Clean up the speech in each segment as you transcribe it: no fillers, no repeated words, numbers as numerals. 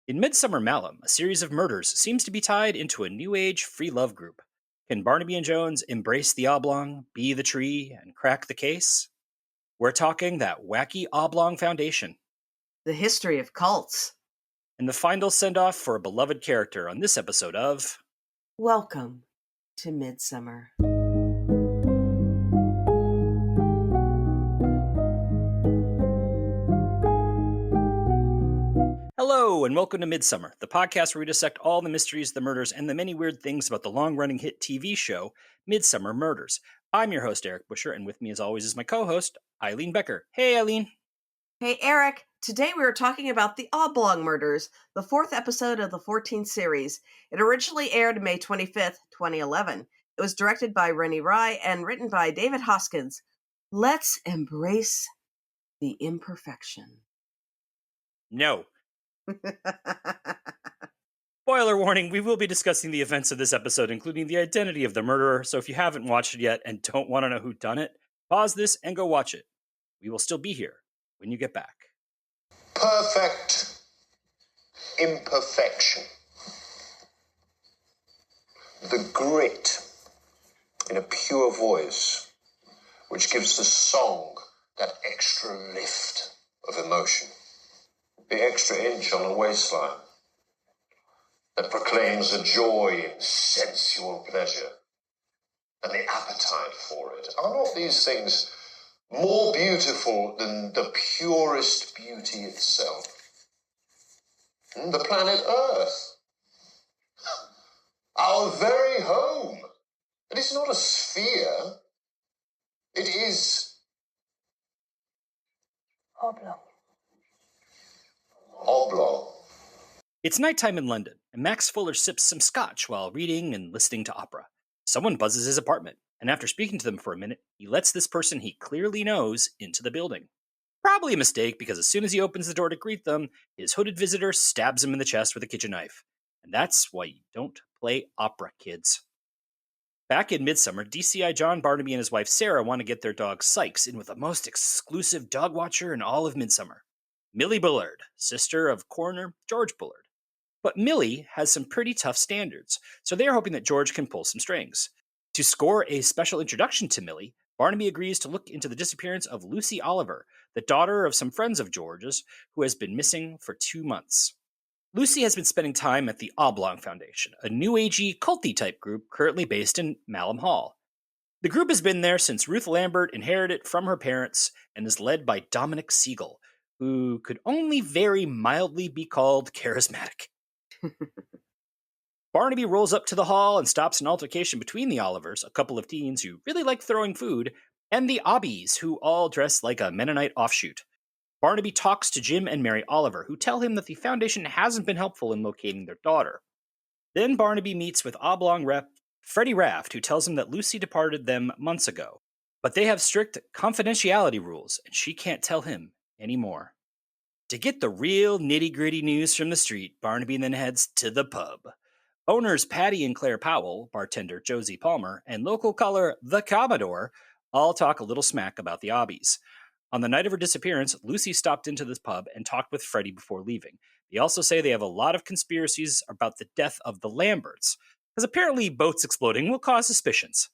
In Midsummer Malum, a series of murders seems to be tied into a New Age free love group. Can Barnaby and Jones embrace the oblong, be the tree, and crack the case? We're talking that wacky oblong foundation, The history of cults. and the final send off for a beloved character on this episode of Welcome to Midsomer. Hello, and welcome to Midsummer, the podcast where we dissect all the mysteries, the murders, and the many weird things about the long running hit TV show, Midsummer Murders. I'm your host, Eric Buscher, and with me, as always, is my co host, Eileen Becker. Hey, Eileen. Hey, Eric. Today we are talking about the Oblong Murders, the fourth episode of the 14th series. It originally aired May 25th, 2011. It was directed by Smeedrai and written by David Hoskins. Let's embrace the imperfection. No. Spoiler warning, we will be discussing the events of this episode, including the identity of the murderer, so if you haven't watched it yet and don't want to know who done it, pause this and go watch it. We will still be here when you get back. Perfect imperfection. The grit in a pure voice, which gives the song that extra lift of emotion. The extra inch on the waistline that proclaims a joy in sensual pleasure and the appetite for it. Are not these things more beautiful than the purest beauty itself? The planet Earth, our very home. It is not a sphere. It is Oblong. oblong. It's nighttime in London, and Max Fuller sips some scotch while reading and listening to opera. Someone buzzes his apartment, and after speaking to them for a minute, he lets this person he clearly knows into the building. Probably a mistake, because as soon as he opens the door to greet them, his hooded visitor stabs him in the chest with a kitchen knife. And that's why you don't play opera, kids. Back in Midsummer, DCI John Barnaby and his wife Sarah want to get their dog Sykes in with the most exclusive dog watcher in all of Midsummer, Millie Bullard, sister of coroner George Bullard. But Millie has some pretty tough standards, so they are hoping that George can pull some strings. To score a special introduction to Millie, Barnaby agrees to look into the disappearance of Lucy Oliver, the daughter of some friends of George's, who has been missing for 2 months. Lucy has been spending time at the Oblong Foundation, a new agey, culty type group currently based in Malham Hall. The group has been there since Ruth Lambert inherited it from her parents and is led by Dominic Siegel, who could only very mildly be called charismatic. Barnaby rolls up to the hall and stops an altercation between the Olivers, a couple of teens who really like throwing food, and the Obbies, who all dress like a Mennonite offshoot. Barnaby talks to Jim and Mary Oliver, who tell him that the Foundation hasn't been helpful in locating their daughter. Then Barnaby meets with Oblong rep Freddie Raft, who tells him that Lucy departed them months ago, but they have strict confidentiality rules, and she can't tell him anymore. To get the real nitty-gritty news from the street, Barnaby then heads to the pub. Owners Patty and Claire Powell, bartender Josie Palmer, and local caller The Commodore all talk a little smack about the Obbies. On the night of her disappearance, Lucy stopped into this pub and talked with Freddie before leaving. They also say they have a lot of conspiracies about the death of the Lamberts, because apparently boats exploding will cause suspicions.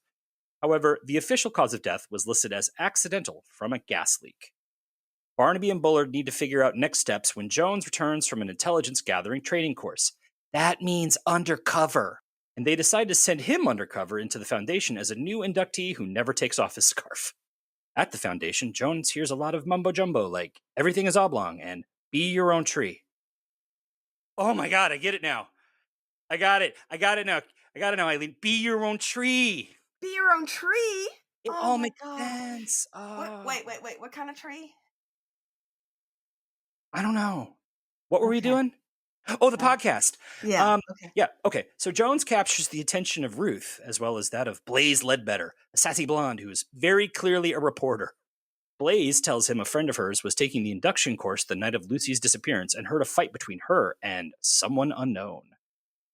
However, the official cause of death was listed as accidental from a gas leak. Barnaby and Bullard need to figure out next steps when Jones returns from an intelligence gathering training course. That means undercover. And they decide to send him undercover into the Foundation as a new inductee who never takes off his scarf. At the Foundation, Jones hears a lot of mumbo-jumbo like, everything is oblong, and be your own tree. Oh my god, I get it now. I got it now, Eileen. Be your own tree. Be your own tree? It all makes sense. Wait. What kind of tree? I don't know. What were we doing? Oh, the podcast. Yeah. Okay. So Jones captures the attention of Ruth, as well as that of Blaze Ledbetter, a sassy blonde who is very clearly a reporter. Blaze tells him a friend of hers was taking the induction course the night of Lucy's disappearance and heard a fight between her and someone unknown.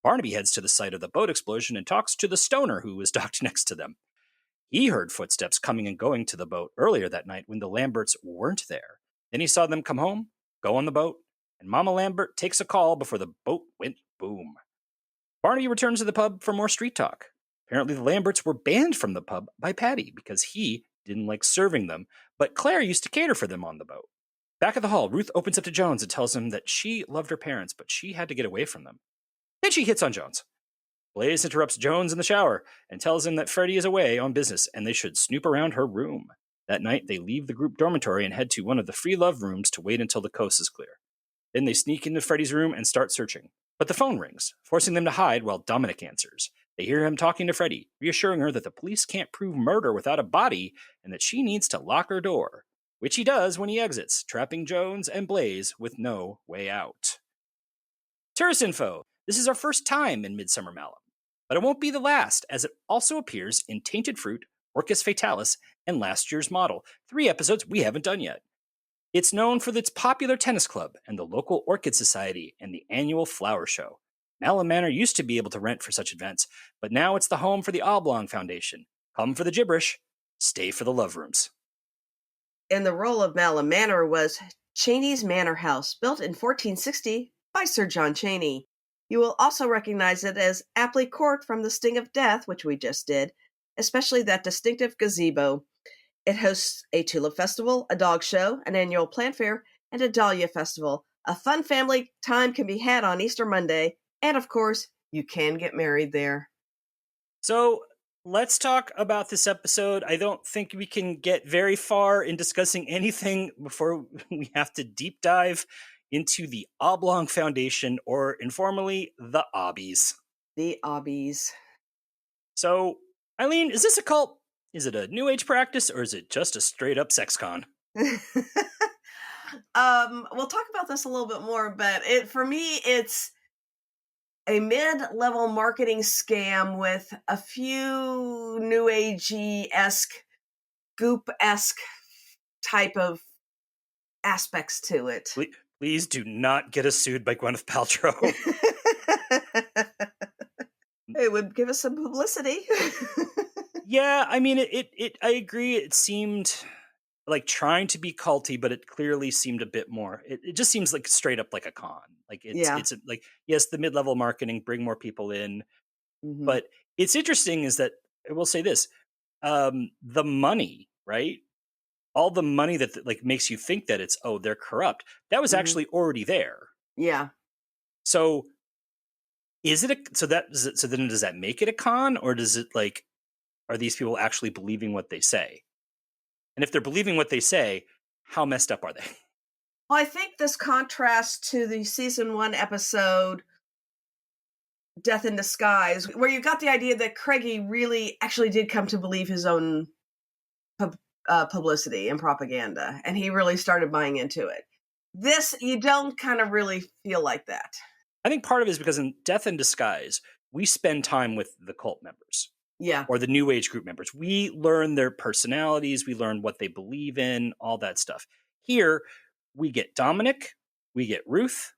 Barnaby heads to the site of the boat explosion and talks to the stoner who was docked next to them. He heard footsteps coming and going to the boat earlier that night when the Lamberts weren't there. Then he saw them come home, go on the boat, and Mama Lambert takes a call before the boat went boom. Barnaby returns to the pub for more street talk. Apparently, the Lamberts were banned from the pub by Paddy because he didn't like serving them, but Claire used to cater for them on the boat. Back at the hall, Ruth opens up to Jones and tells him that she loved her parents, but she had to get away from them. Then she hits on Jones. Blaze interrupts Jones in the shower and tells him that Freddie is away on business and they should snoop around her room. That night, they leave the group dormitory and head to one of the free love rooms to wait until the coast is clear. Then they sneak into Freddie's room and start searching. But the phone rings, forcing them to hide while Dominic answers. They hear him talking to Freddie, reassuring her that the police can't prove murder without a body and that she needs to lock her door, which he does when he exits, trapping Jones and Blaze with no way out. Tourist info. This is our first time in Midsomer Malum, but it won't be the last, as it also appears in Tainted Fruit, Orcus Fatalis, and last year's model, 3 episodes we haven't done yet. It's known for its popular tennis club and the local orchid society and the annual flower show. Malum Manor used to be able to rent for such events, but now it's the home for the Oblong Foundation. Come for the gibberish, stay for the love rooms. In the role of Malum Manor was Cheney's Manor House, built in 1460 by Sir John Cheney. You will also recognize it as Apley Court from The Sting of Death, which we just did, especially that distinctive gazebo. It hosts a tulip festival, a dog show, an annual plant fair, and a dahlia festival. A fun family time can be had on Easter Monday, and of course, you can get married there. So let's talk about this episode. I don't think we can get very far in discussing anything before we have to deep dive into the Oblong Foundation, or informally, the Obbies. The Obbies. So, Eileen, is this a cult? Is it a New Age practice, or is it just a straight-up sex con? We'll talk about this a little bit more, but for me, it's a mid-level marketing scam with a few New Agey-esque, goop-esque type of aspects to it. Please do not get us sued by Gwyneth Paltrow. It would give us some publicity. Yeah, I mean, I agree. It seemed like trying to be culty, but it clearly seemed a bit more. It just seems like straight up like a con. Like it's like, yes, the mid-level marketing, bring more people in. Mm-hmm. But it's interesting is that I will say this, the money, right? All the money that like makes you think that it's, oh, they're corrupt. That was actually already there. Yeah. So is it so then does that make it a con, or does it like, are these people actually believing what they say? And if they're believing what they say, how messed up are they? Well, I think this contrasts to the season 1 episode, Death in Disguise, where you got the idea that Craigie really actually did come to believe his own publicity and propaganda, and he really started buying into it. This, you don't kind of really feel like that. I think part of it is because in Death in Disguise, we spend time with the cult members. Yeah. Or the New Age group members. We learn their personalities, we learn what they believe in, all that stuff. Here, we get Dominic, we get Ruth,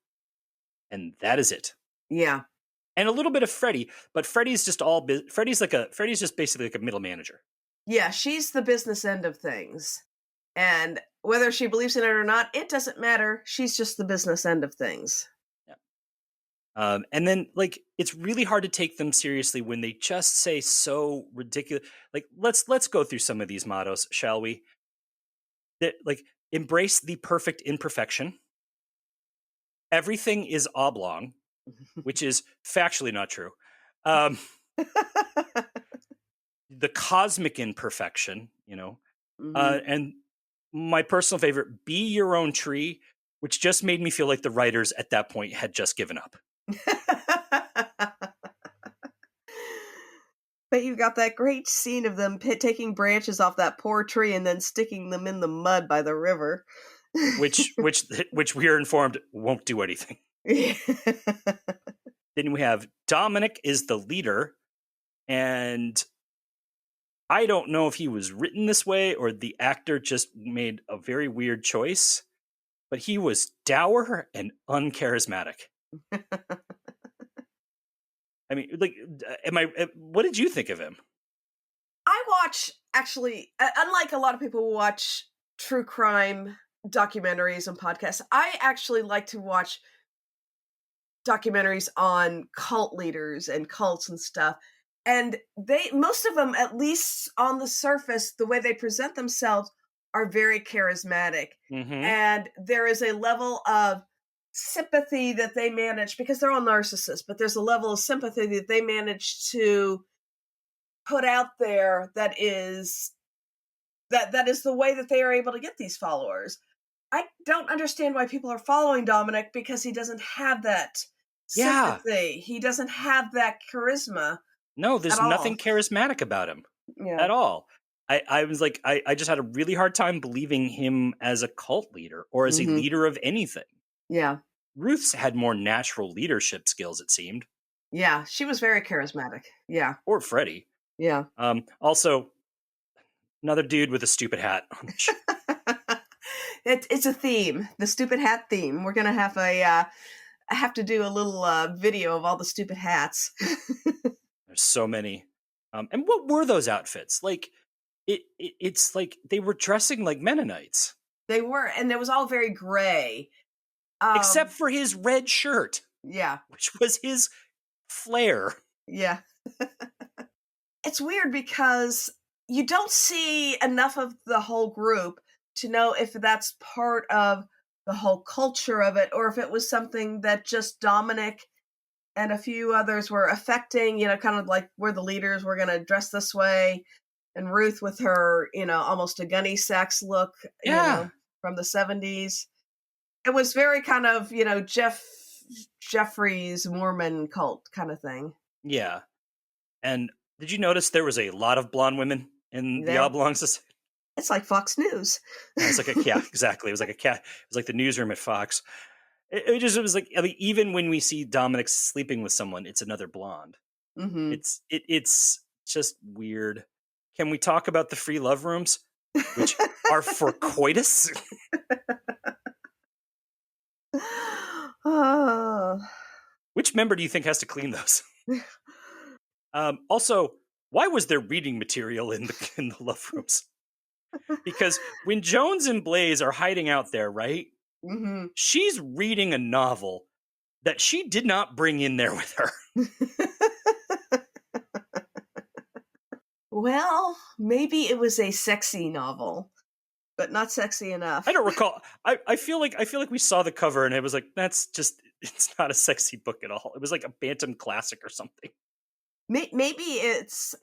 and that is it. Yeah. And a little bit of Freddie, but Freddie's just Freddie's just basically like a middle manager. Yeah, she's the business end of things. And whether she believes in it or not, it doesn't matter. She's just the business end of things. And then, like, it's really hard to take them seriously when they just say so ridiculous. Like, let's go through some of these mottos, shall we? That, like, embrace the perfect imperfection. Everything is oblong, which is factually not true. The cosmic imperfection, you know, and my personal favorite, be your own tree, which just made me feel like the writers at that point had just given up. But you've got that great scene of them taking branches off that poor tree and then sticking them in the mud by the river, which we are informed won't do anything. Then we have Dominic is the leader, and I don't know if he was written this way or the actor just made a very weird choice, but he was dour and uncharismatic. I mean, like, what did you think of him? I watch, actually, unlike a lot of people who watch true crime documentaries and podcasts. I actually like to watch documentaries on cult leaders and cults and stuff. And most of them, at least on the surface, the way they present themselves are very charismatic. Mm-hmm. And there is a level of sympathy that they manage, because they're all narcissists, but there's a level of sympathy that they manage to put out there that is the way that they are able to get these followers. I don't understand why people are following Dominic, because he doesn't have that sympathy. He doesn't have that charisma. No, there's nothing charismatic about him at all. I was like, I just had a really hard time believing him as a cult leader or as a leader of anything. Yeah. Ruth's had more natural leadership skills, it seemed. Yeah, she was very charismatic. Yeah. Or Freddie. Yeah. Also, another dude with a stupid hat. It's a theme, the stupid hat theme. We're gonna have I have to do a little video of all the stupid hats. There's so many. And what were those outfits? Like, it's like they were dressing like Mennonites. They were, and it was all very gray. Except for his red shirt. Yeah. Which was his flair. Yeah. It's weird because you don't see enough of the whole group to know if that's part of the whole culture of it, or if it was something that just Dominic and a few others were affecting, kind of like we're the leaders, we're going to dress this way. And Ruth with her, almost a Gunny Sacks look, from the 70s. It was very kind of, Jeffrey's Mormon cult kind of thing. Yeah. And did you notice there was a lot of blonde women in the Oblong Society? It's like Fox News. It's like exactly. It was like it was like the newsroom at Fox. It was like, I mean, even when we see Dominic sleeping with someone, it's another blonde. Mm-hmm. It's just weird. Can we talk about the free love rooms, which are for coitus? Which member do you think has to clean those? Also, why was there reading material in the love rooms? Because when Jones and Blaze are hiding out there, right? Mm-hmm. She's reading a novel that she did not bring in there with her. Well, maybe it was a sexy novel, but not sexy enough. I don't recall. I feel like we saw the cover and it was like, it's not a sexy book at all. It was like a Bantam classic or something. Maybe it's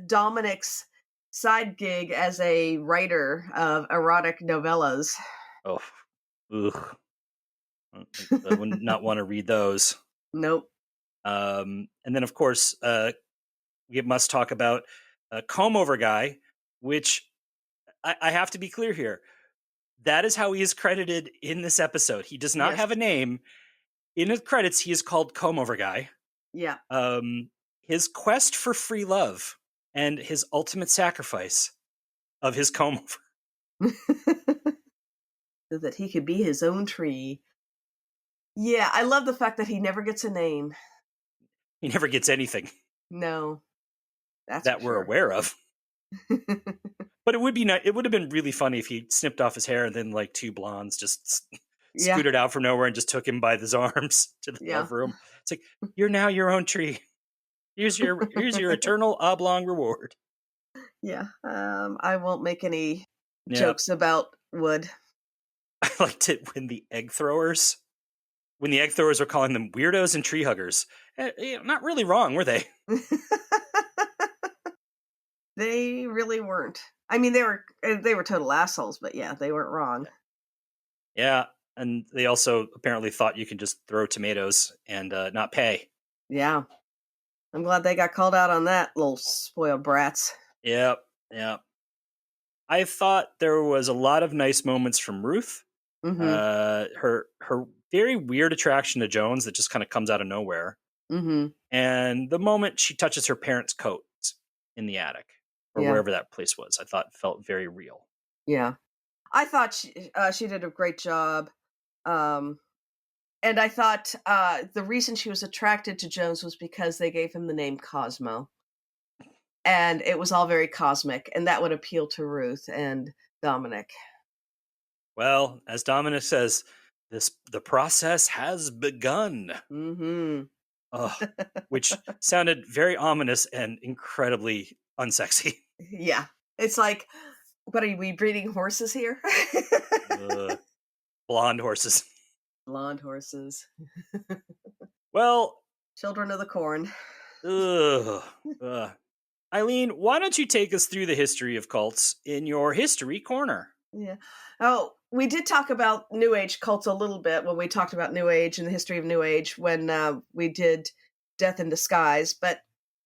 Dominic's side gig as a writer of erotic novellas. Oh, ugh. I would not want to read those. Nope. And then, of course, we must talk about Comb Over Guy, which I have to be clear here. That is how he is credited in this episode. He does not have a name. In his credits, he is called Comb Over Guy. Yeah. His quest for free love and his ultimate sacrifice of his comb over. So that he could be his own tree. Yeah, I love the fact that he never gets a name. He never gets anything. No. That we're aware of. But it would be it would have been really funny if he snipped off his hair and then like two blondes just scooted out from nowhere and just took him by his arms to the love room. It's like, you're now your own tree. Here's your eternal oblong reward. Yeah. I won't make any jokes about wood. I liked it when the egg throwers were calling them weirdos and tree huggers. Not really wrong, were they? They really weren't. I mean, they were total assholes, but yeah, they weren't wrong. Yeah, and they also apparently thought you can just throw tomatoes and not pay. Yeah. I'm glad they got called out on that, little spoiled brats. Yep. I thought there was a lot of nice moments from Ruth. Mm-hmm. Her very weird attraction to Jones that just kind of comes out of nowhere. Mm-hmm. And the moment she touches her parents' coats in the attic or wherever that place was, I thought felt very real. Yeah. I thought she did a great job. And I thought the reason she was attracted to Jones was because they gave him the name Cosmo. And it was all very cosmic, and that would appeal to Ruth. And Dominic. Well, as Dominic says, the process has begun. Mm-hmm. Which sounded very ominous and incredibly unsexy. Yeah. It's like, what are we breeding horses here? Blonde horses. Blonde horses. Well, Children of the corn. Eileen, why don't you take us through the history of cults in your history corner? Yeah. Oh, we did talk about New Age cults a little bit when we talked about New Age and the history of New Age when we did Death in Disguise, but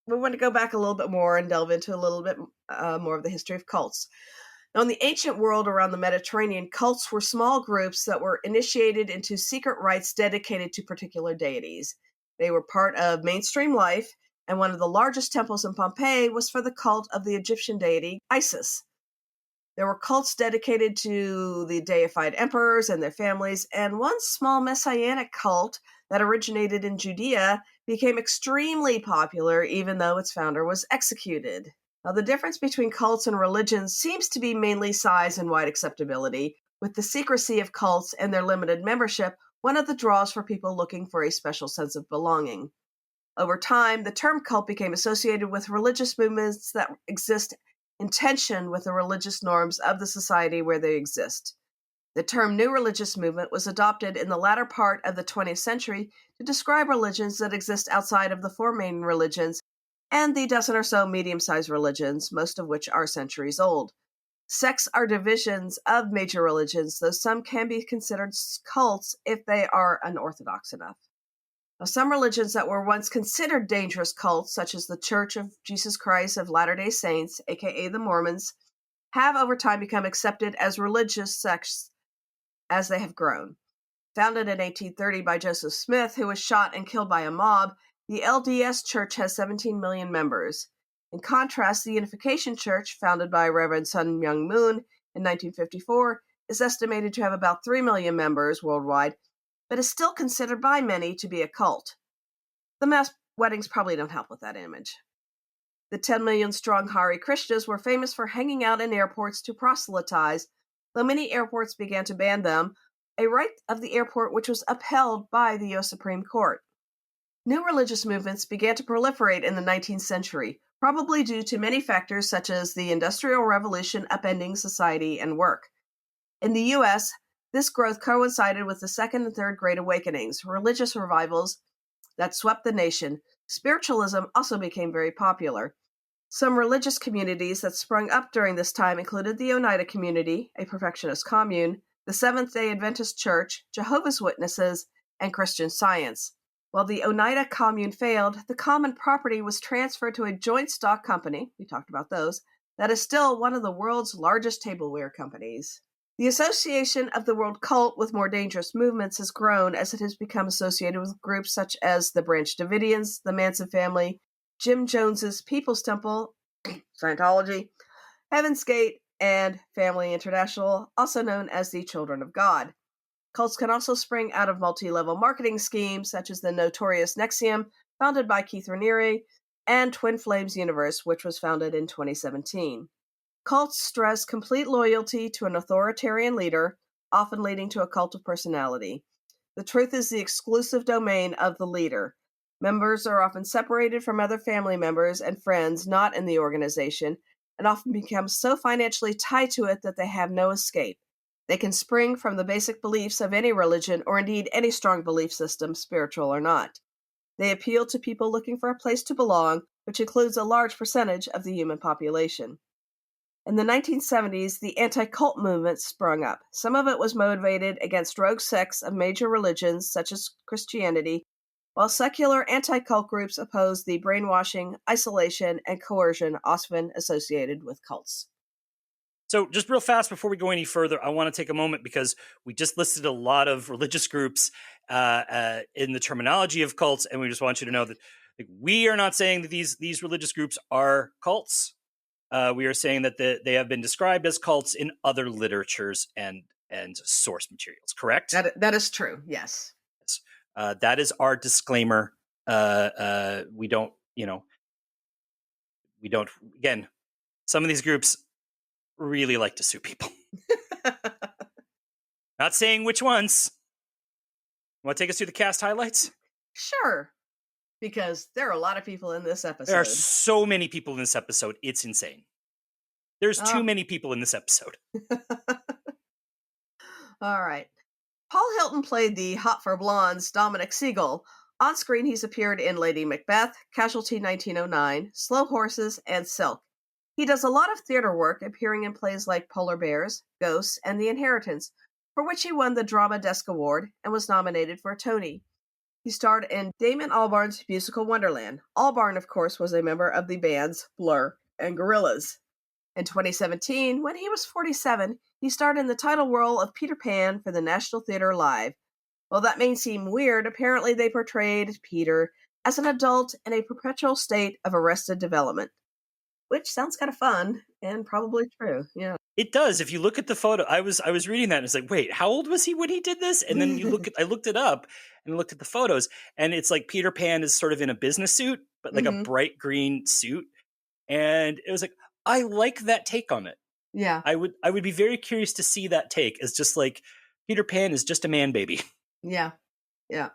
we want to go back a little bit more and delve into a little bit more of the history of cults. Now, in the ancient world around the Mediterranean, cults were small groups that were initiated into secret rites dedicated to particular deities. They were part of mainstream life, and one of the largest temples in Pompeii was for the cult of the Egyptian deity Isis. There were cults dedicated to the deified emperors and their families, and one small messianic cult that originated in Judea became extremely popular, even though its founder was executed. Now, the difference between cults and religions seems to be mainly size and wide acceptability, with the secrecy of cults and their limited membership one of the draws for people looking for a special sense of belonging. Over time, the term cult became associated with religious movements that exist in tension with the religious norms of the society where they exist. The term new religious movement was adopted in the latter part of the 20th century to describe religions that exist outside of the four main religions and the dozen or so medium-sized religions, most of which are centuries old. Sects are divisions of major religions, though some can be considered cults if they are unorthodox enough. Now, some religions that were once considered dangerous cults, such as the Church of Jesus Christ of Latter-day Saints, aka the Mormons, have over time become accepted as religious sects as they have grown. Founded in 1830 by Joseph Smith, who was shot and killed by a mob, the LDS Church has 17 million members. In contrast, the Unification Church, founded by Reverend Sun Myung Moon in 1954, is estimated to have about 3 million members worldwide, but is still considered by many to be a cult. The mass weddings probably don't help with that image. The 10 million strong Hare Krishnas were famous for hanging out in airports to proselytize, though many airports began to ban them, a right of the airport which was upheld by the U.S. Supreme Court. New religious movements began to proliferate in the 19th century, probably due to many factors such as the Industrial Revolution upending society and work. In the U.S., this growth coincided with the Second and Third Great Awakenings, religious revivals that swept the nation. Spiritualism also became very popular. Some religious communities that sprung up during this time included the Oneida Community, a perfectionist commune, the Seventh-day Adventist Church, Jehovah's Witnesses, and Christian Science. While the Oneida Commune failed, the common property was transferred to a joint stock company, we talked about those, that is still one of the world's largest tableware companies. The association of the world cult with more dangerous movements has grown as it has become associated with groups such as the Branch Davidians, the Manson family, Jim Jones's People's Temple, Scientology, Heaven's Gate, and Family International, also known as the Children of God. Cults can also spring out of multi-level marketing schemes, such as the notorious NXIVM, founded by Keith Raniere, and Twin Flames Universe, which was founded in 2017. Cults stress complete loyalty to an authoritarian leader, often leading to a cult of personality. The truth is the exclusive domain of the leader. Members are often separated from other family members and friends not in the organization, and often become so financially tied to it that they have no escape. They can spring from the basic beliefs of any religion, or indeed any strong belief system, spiritual or not. They appeal to people looking for a place to belong, which includes a large percentage of the human population. In the 1970s, the anti-cult movement sprung up. Some of it was motivated against rogue sects of major religions, such as Christianity, while secular anti-cult groups opposed the brainwashing, isolation, and coercion often associated with cults. So just real fast before we go any further, I want to take a moment because we just listed a lot of religious groups in the terminology of cults, and we just want you to know that we are not saying that these religious groups are cults. We are saying that they have been described as cults in other literatures and source materials. Correct? That is true. Yes. That is our disclaimer. We don't. Again, some of these groups really like to sue people. Not saying which ones. Want to take us through the cast highlights? Sure, because there are a lot of people in this There are episode. so many people in this episode. It's insane. There's too Oh. many people in this episode. All right. Paul Hilton played the Hot for Blondes Dominic Siegel. On screen, he's appeared in Lady Macbeth, Casualty 1909, Slow Horses, and Silk. He does a lot of theater work, appearing in plays like Polar Bears, Ghosts, and The Inheritance, for which he won the Drama Desk Award and was nominated for a Tony. He starred in Damon Albarn's musical Wonderland. Albarn, of course, was a member of the bands Blur and Gorillaz. In 2017, when he was 47, he starred in the title role of Peter Pan for the National Theatre Live. While that may seem weird, apparently they portrayed Peter as an adult in a perpetual state of arrested development. Which sounds kind of fun and probably true. Yeah. It does. If you look at the photo, I was reading that and it's like, wait, how old was he when he did this? And then I looked it up and looked at the photos, and it's like Peter Pan is sort of in a business suit, but like a bright green suit. And it was like, I like that take on it. Yeah. I would be very curious to see that take as just like Peter Pan is just a man baby. Yeah. Yeah.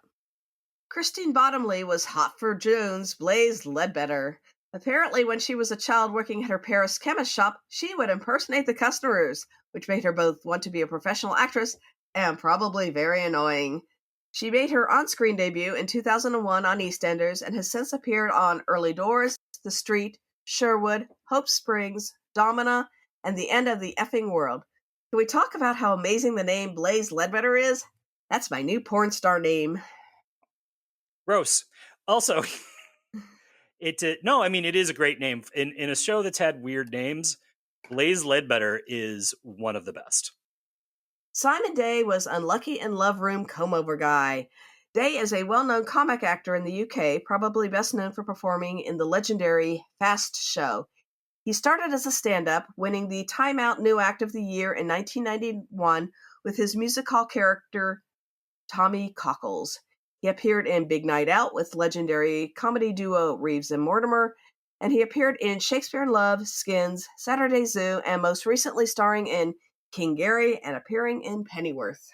Christine Bottomley was hot for Jones, Blaze Ledbetter. Apparently, when she was a child working at her Paris chemist shop, she would impersonate the customers, which made her both want to be a professional actress and probably very annoying. She made her on-screen debut in 2001 on EastEnders and has since appeared on Early Doors, The Street, Sherwood, Hope Springs, Domina, and The End of the Effing World. Can we talk about how amazing the name Blaze Ledbetter is? That's my new porn star name. Gross. Also, it is a great name. In a show that's had weird names, Blaze Ledbetter is one of the best. Simon Day was Unlucky in Love Room Comb-Over Guy. Day is a well-known comic actor in the UK, probably best known for performing in the legendary Fast show. He started as a stand-up, winning the Time Out New Act of the Year in 1991 with his music hall character Tommy Cockles. He appeared in Big Night Out with legendary comedy duo Reeves and Mortimer, and he appeared in Shakespeare in Love, Skins, Saturday Zoo, and most recently starring in King Gary and appearing in Pennyworth.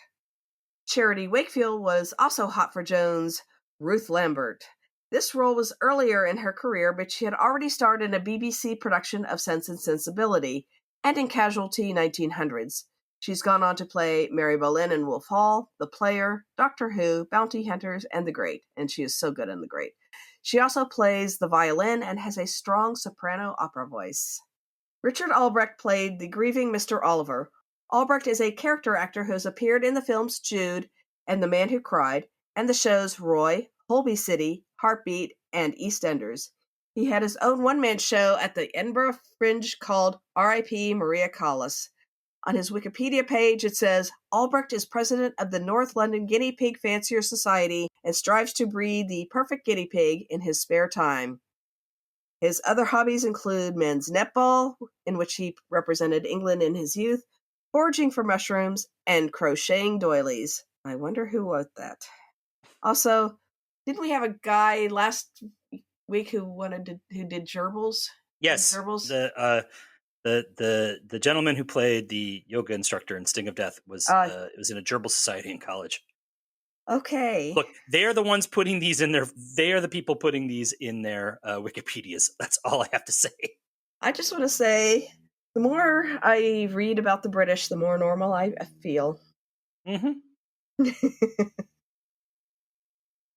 Charity Wakefield was also hot for Jones, Ruth Lambert. This role was earlier in her career, but she had already starred in a BBC production of Sense and Sensibility and in Casualty 1900s. She's gone on to play Mary Boleyn in Wolf Hall, The Player, Doctor Who, Bounty Hunters, and The Great, and she is so good in The Great. She also plays the violin and has a strong soprano opera voice. Richard Albrecht played the grieving Mr. Oliver. Albrecht is a character actor who has appeared in the films Jude and The Man Who Cried, and the shows Roy, Holby City, Heartbeat, and EastEnders. He had his own one-man show at the Edinburgh Fringe called R.I.P. Maria Callas. On his Wikipedia page, it says, Albrecht is president of the North London Guinea Pig Fancier Society and strives to breed the perfect guinea pig in his spare time. His other hobbies include men's netball, in which he represented England in his youth, foraging for mushrooms, and crocheting doilies. I wonder who wrote that. Also, didn't we have a guy last week who did gerbils? Yes, Gerbils? The gentleman who played the yoga instructor in Sting of Death was in a gerbil society in college. Okay. Look, they are the ones putting these in their. They are the people putting these in their Wikipedias. That's all I have to say. I just want to say, the more I read about the British, the more normal I feel. Mm-hmm.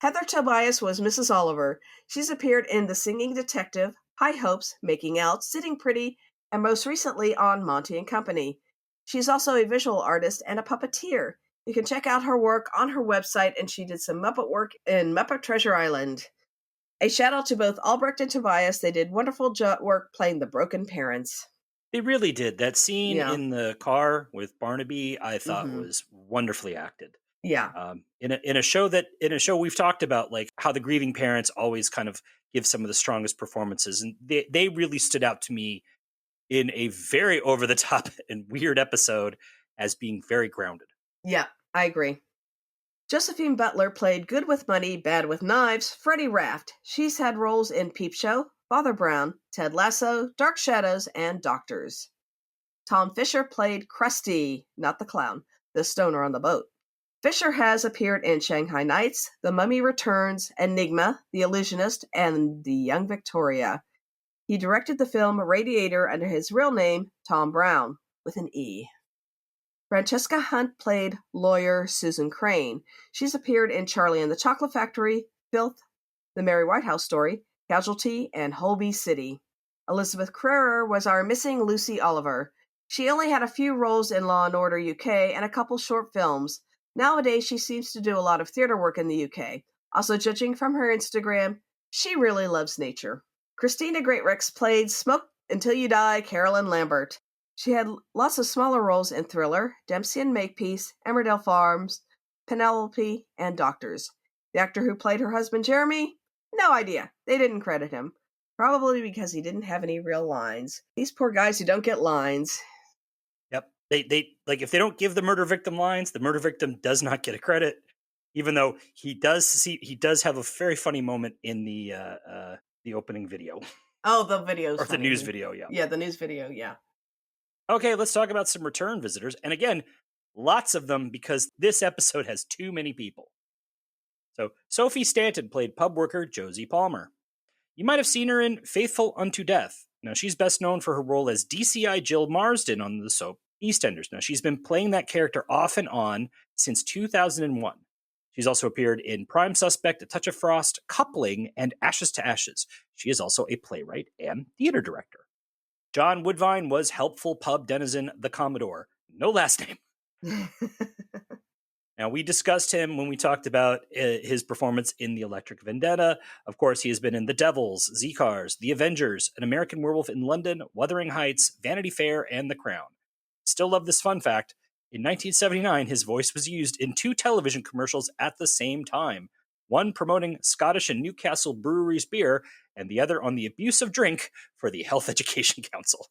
Heather Tobias was Mrs. Oliver. She's appeared in The Singing Detective, High Hopes, Making Out, Sitting Pretty, and most recently on Monty and Company. She's also a visual artist and a puppeteer. You can check out her work on her website, and she did some Muppet work in Muppet Treasure Island. A shout out to both Albrecht and Tobias. They did wonderful work playing the broken parents. They really did. That scene in the car with Barnaby, I thought was wonderfully acted. Yeah. In a show we've talked about, like how the grieving parents always kind of give some of the strongest performances, and they really stood out to me in a very over the top and weird episode as being very grounded. Yeah, I agree. Josephine Butler played Good with Money, Bad with Knives, Freddie Raft. She's had roles in Peep Show, Father Brown, Ted Lasso, Dark Shadows, and Doctors. Tom Fisher played Krusty, not the clown, the stoner on the boat. Fisher has appeared in Shanghai Nights, The Mummy Returns, Enigma, The Illusionist, and The Young Victoria. He directed the film Radiator under his real name, Tom Brown, with an E. Francesca Hunt played lawyer Susan Crane. She's appeared in Charlie and the Chocolate Factory, Filth, The Mary Whitehouse Story, Casualty, and Holby City. Elizabeth Crerar was our missing Lucy Oliver. She only had a few roles in Law & Order UK and a couple short films. Nowadays, she seems to do a lot of theater work in the UK. Also, judging from her Instagram, she really loves nature. Christina Greatrix played Smoke Until You Die Carolyn Lambert. She had lots of smaller roles in Thriller, Dempsey and Makepeace, Emmerdale Farms, Penelope, and Doctors. The actor who played her husband Jeremy? No idea. They didn't credit him. Probably because he didn't have any real lines. These poor guys who don't get lines. Yep. They like, if they don't give the murder victim lines, the murder victim does not get a credit, even though he does have a very funny moment in the opening video. Oh, the videos. Or the news video, yeah. Yeah, the news video, yeah. Okay, let's talk about some return visitors. And again, lots of them because this episode has too many people. So, Sophie Stanton played pub worker Josie Palmer. You might have seen her in Faithful Unto Death. Now, she's best known for her role as DCI Jill Marsden on the soap EastEnders. Now, she's been playing that character off and on since 2001. She's also appeared in Prime Suspect, A Touch of Frost, Coupling, and Ashes to Ashes. She is also a playwright and theater director. John Woodvine was helpful pub denizen the Commodore. No last name. Now, we discussed him when we talked about his performance in The Electric Vendetta. Of course, he has been in The Devils, Z-Cars, The Avengers, An American Werewolf in London, Wuthering Heights, Vanity Fair, and The Crown. Still love this fun fact. In 1979, his voice was used in 2 television commercials at the same time. One promoting Scottish and Newcastle Breweries beer, and the other on the abuse of drink for the Health Education Council.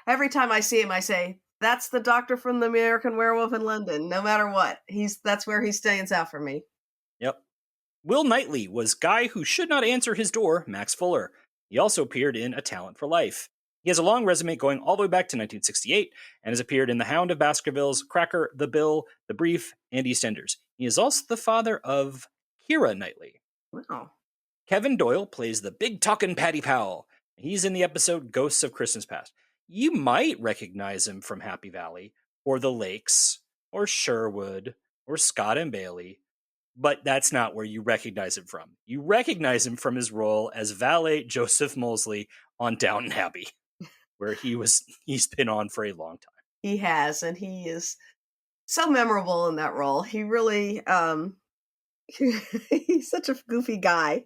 Every time I see him, I say, that's the doctor from The American Werewolf in London, no matter what. That's where he stands out for me. Yep. Will Knightley was Guy Who Should Not Answer His Door, Max Fuller. He also appeared in A Talent for Life. He has a long resume going all the way back to 1968 and has appeared in The Hound of Baskervilles, Cracker, The Bill, The Brief, and EastEnders. He is also the father of Keira Knightley. Wow. Kevin Doyle plays the big talkin' Paddy Powell. He's in the episode Ghosts of Christmas Past. You might recognize him from Happy Valley, or The Lakes, or Sherwood, or Scott and Bailey, but that's not where you recognize him from. You recognize him from his role as valet Joseph Mosley on Downton Abbey, where he's been on for a long time. He has, and he is so memorable in that role. He really, he's such a goofy guy.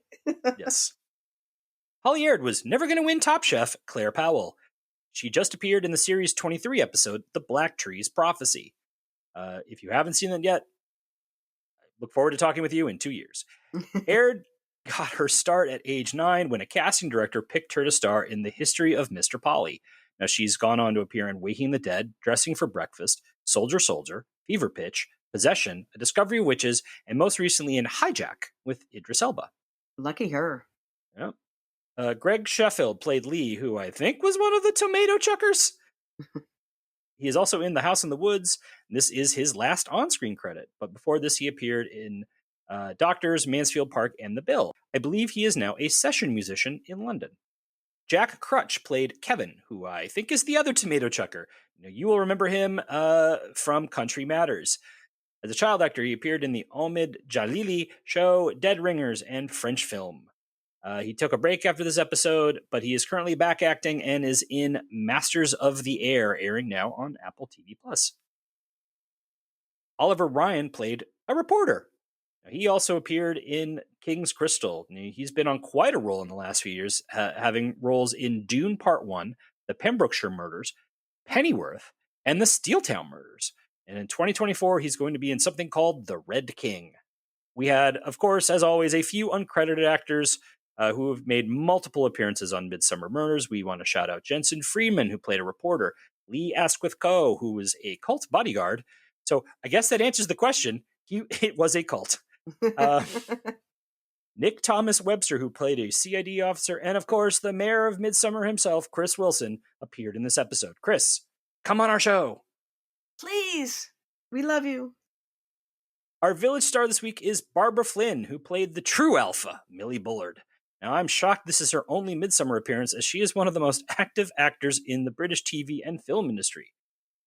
Yes. Holly Aird was never going to win Top Chef, Claire Powell. She just appeared in the Series 23 episode, The Black Trees Prophecy. If you haven't seen it yet, I look forward to talking with you in 2 years. Aird got her start at age 9 when a casting director picked her to star in The History of Mr. Polly. Now, she's gone on to appear in Waking the Dead, Dressing for Breakfast, Soldier Soldier, Fever Pitch, Possession, A Discovery of Witches, and most recently in Hijack with Idris Elba. Lucky her. Yep. Greg Sheffield played Lee, who I think was one of the tomato chuckers. He is also in The House in the Woods. This is his last on-screen credit, but before this he appeared in Doctors, Mansfield Park, and The Bill. I believe he is now a session musician in London. Jack Crutch played Kevin, who I think is the other tomato chucker. You will remember him from Country Matters. As a child actor, he appeared in the Omid Jalili show, Dead Ringers, and French Film. He took a break after this episode, but he is currently back acting and is in Masters of the Air, airing now on Apple TV+. Oliver Ryan played a reporter. He also appeared in King's Crystal. He's been on quite a role in the last few years, having roles in Dune Part 1, The Pembrokeshire Murders, Pennyworth, and The Steeltown Murders. And in 2024, he's going to be in something called The Red King. We had, of course, as always, a few uncredited actors who have made multiple appearances on Midsomer Murders. We want to shout out Jensen Freeman, who played a reporter, Lee Asquith Coe, who was a cult bodyguard. So I guess that answers the question. It was a cult. Nick Thomas Webster, who played a CID officer, and of course, the mayor of Midsomer himself, Chris Wilson, appeared in this episode. Chris, come on our show. Please. We love you. Our village star this week is Barbara Flynn, who played the true alpha, Millie Bullard. Now, I'm shocked this is her only Midsomer appearance, as she is one of the most active actors in the British TV and film industry.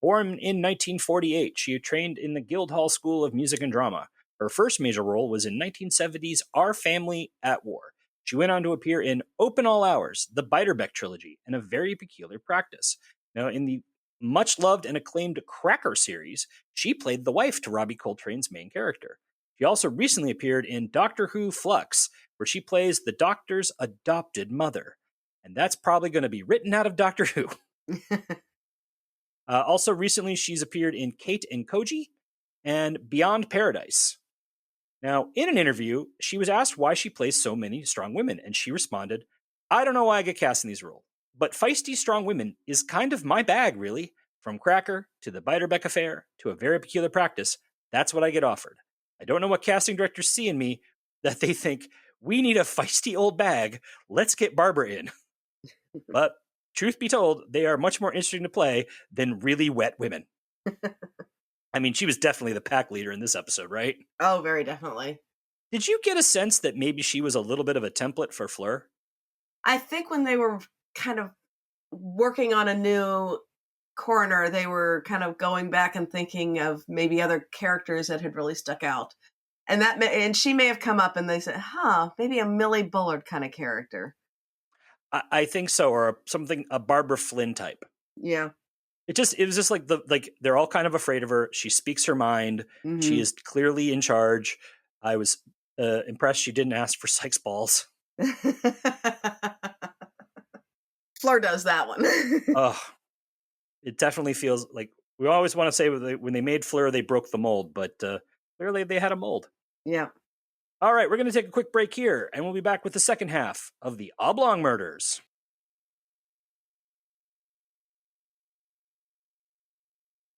Born in 1948, she trained in the Guildhall School of Music and Drama. Her first major role was in 1970's Our Family at War. She went on to appear in Open All Hours, the Beiderbecke trilogy, and A Very Peculiar Practice. Now, in the much-loved and acclaimed Cracker series, she played the wife to Robbie Coltrane's main character. She also recently appeared in Doctor Who Flux, where she plays the Doctor's adopted mother. And that's probably going to be written out of Doctor Who. Also, recently, she's appeared in Kate and Koji and Beyond Paradise. Now, in an interview, she was asked why she plays so many strong women, and she responded, "I don't know why I get cast in these roles, but feisty strong women is kind of my bag, really. From Cracker to the Beiderbecke affair to A Very Peculiar Practice, that's what I get offered. I don't know what casting directors see in me that they think, we need a feisty old bag, let's get Barbara in." But truth be told, they are much more interesting to play than really wet women. I mean, she was definitely the pack leader in this episode, right? Oh, very definitely. Did you get a sense that maybe she was a little bit of a template for Fleur? I think when they were kind of working on a new coroner, they were kind of going back and thinking of maybe other characters that had really stuck out. And she may have come up and they said, maybe a Millie Bullard kind of character. I think so, or a Barbara Flynn type. Yeah. It was just like they're all kind of afraid of her. She speaks her mind. Mm-hmm. She is clearly in charge. I was impressed she didn't ask for Sykes balls. Fleur does that one. It definitely feels like we always want to say when they made Fleur, they broke the mold, but clearly they had a mold. Yeah. All right, we're going to take a quick break here, and we'll be back with the second half of the Oblong Murders.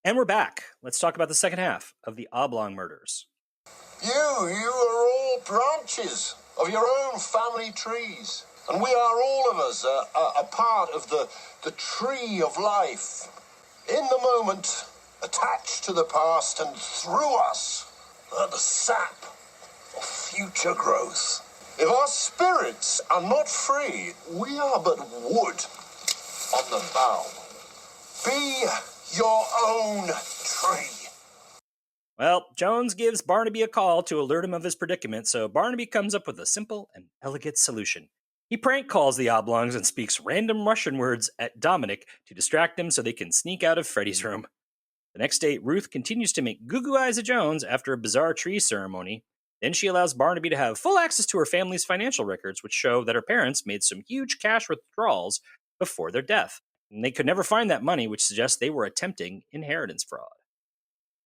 And we're back. Let's talk about the second half of the Oblong Murders. You are all branches of your own family trees. And we are all of us a part of the tree of life. In the moment, attached to the past, and through us, the sap of future growth. If our spirits are not free, we are but wood on the bough. Be your own tree. Well, Jones gives Barnaby a call to alert him of his predicament, so Barnaby comes up with a simple and elegant solution. He prank calls the Oblongs and speaks random Russian words at Dominic to distract him so they can sneak out of Freddy's room. The next day, Ruth continues to make goo-goo eyes at Jones after a bizarre tree ceremony. Then she allows Barnaby to have full access to her family's financial records, which show that her parents made some huge cash withdrawals before their death. And they could never find that money, which suggests they were attempting inheritance fraud.